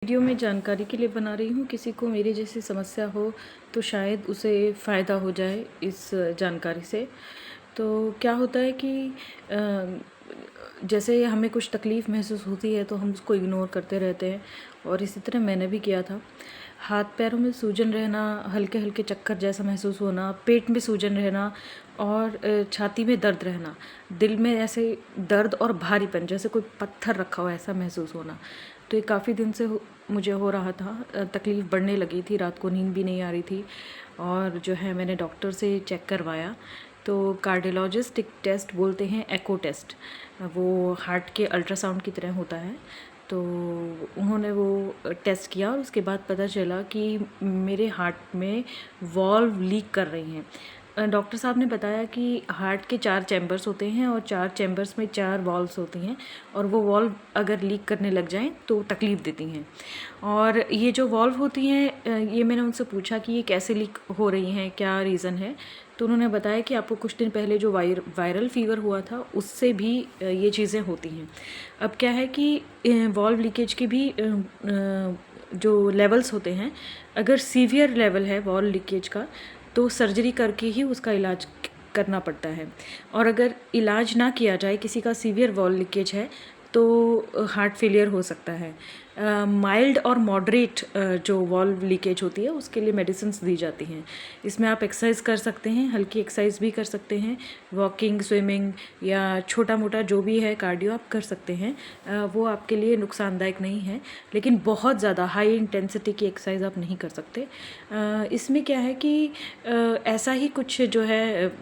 Video में जानकारी के लिए बना रही हूँ। किसी को मेरी जैसी समस्या हो तो शायद उसे फ़ायदा हो जाए इस जानकारी से। तो क्या होता है कि जैसे हमें कुछ तकलीफ़ महसूस होती है तो हम उसको इग्नोर करते रहते हैं, और इसी तरह मैंने भी किया था। हाथ पैरों में सूजन रहना, हल्के हल्के चक्कर जैसा महसूस होना, पेट में सूजन रहना और छाती में दर्द रहना, दिल में ऐसे दर्द और भारीपन जैसे कोई पत्थर रखा हो ऐसा महसूस होना। तो ये काफ़ी दिन से मुझे हो रहा था। तकलीफ़ बढ़ने लगी थी, रात को नींद भी नहीं आ रही थी, और जो है मैंने डॉक्टर से चेक करवाया तो कार्डियोलॉजिस्ट एक टेस्ट बोलते हैं, एको टेस्ट, वो हार्ट के अल्ट्रासाउंड की तरह होता है। तो उन्होंने वो टेस्ट किया और उसके बाद पता चला कि मेरे हार्ट में वॉल्व लीक कर रही हैं। डॉक्टर साहब ने बताया कि हार्ट के 4 चैम्बर्स होते हैं और 4 चैम्बर्स में 4 वॉल्व्स होती हैं, और वो वॉल्व अगर लीक करने लग जाएं तो तकलीफ़ देती हैं। और ये जो वॉल्व होती हैं, ये मैंने उनसे पूछा कि ये कैसे लीक हो रही हैं, क्या रीज़न है। तो उन्होंने बताया कि आपको कुछ दिन पहले जो वायरल फ़ीवर हुआ था उससे भी ये चीज़ें होती हैं। अब क्या है कि वॉल्व लीकेज की भी जो लेवल्स होते हैं, अगर सीवियर लेवल है वॉल्व लीकेज का तो सर्जरी करके ही उसका इलाज करना पड़ता है, और अगर इलाज ना किया जाए, किसी का सीवियर वॉल्व लीकेज है तो हार्ट फेलियर हो सकता है। माइल्ड और मॉडरेट जो वॉल्व लीकेज होती है उसके लिए मेडिसिन्स दी जाती हैं। इसमें आप एक्सरसाइज कर सकते हैं, हल्की एक्सरसाइज भी कर सकते हैं, वॉकिंग, स्विमिंग या छोटा मोटा जो भी है कार्डियो आप कर सकते हैं। वो आपके लिए नुकसानदायक नहीं है, लेकिन बहुत ज़्यादा हाई इंटेंसिटी की एक्सरसाइज आप नहीं कर सकते। इसमें क्या है कि ऐसा ही कुछ जो है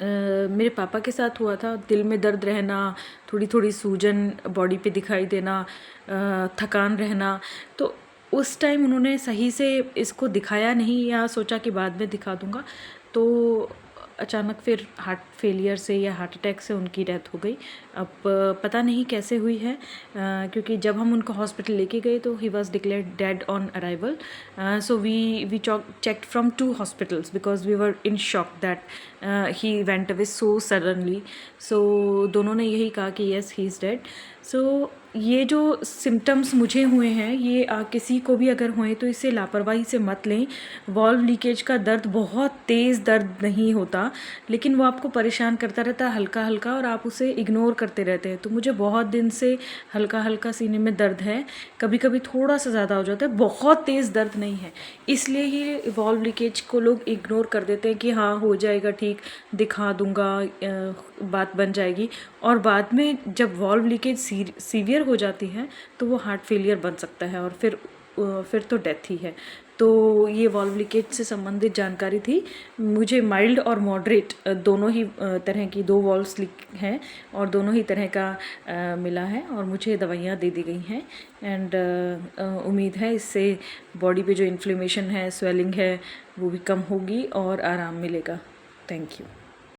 मेरे पापा के साथ हुआ था। दिल में दर्द रहना, थोड़ी थोड़ी सूजन बॉडी पे दिखाई देना, थकान रहना। तो उस टाइम उन्होंने सही से इसको दिखाया नहीं, या सोचा कि बाद में दिखा दूंगा, तो अचानक फिर हार्ट फेलियर से या हार्ट अटैक से उनकी डेथ हो गई। अब पता नहीं कैसे हुई है, क्योंकि जब हम उनको हॉस्पिटल लेके गए तो he was declared dead on arrival. So we checked from 2 hospitals because we were in shock that he went away so suddenly. So दोनों ने यही कहा कि yes he is dead. So ये जो सिम्टम्स मुझे हुए हैं, ये किसी को भी अगर हुए तो इसे लापरवाही से मत लें। वॉल्व लीकेज का दर्द बहुत तेज़ दर्द नहीं होता, लेकिन वो आपको परेशान करता रहता है हल्का हल्का, और आप उसे इग्नोर करते रहते हैं। तो मुझे बहुत दिन से हल्का हल्का सीने में दर्द है, कभी कभी थोड़ा सा ज़्यादा हो जाता है, बहुत तेज़ दर्द नहीं है। इसलिए ही वॉल्व लीकेज को लोग इग्नोर कर देते हैं कि हाँ हो जाएगा ठीक, दिखा दूंगा, बात बन जाएगी। और बाद में जब वॉल्व लीकेज सीवियर हो जाती है तो वो हार्ट फेलियर बन सकता है, और फिर तो डेथ ही है। तो ये वॉल्व लीकेज से संबंधित जानकारी थी। मुझे माइल्ड और मॉडरेट दोनों ही तरह की 2 वॉल्व्स लीक हैं, और दोनों ही तरह का मिला है, और मुझे दवाइयाँ दे दी गई हैं। एंड उम्मीद है इससे बॉडी पे जो इन्फ्लेमेशन है, स्वेलिंग है, वो भी कम होगी और आराम मिलेगा। Thank you.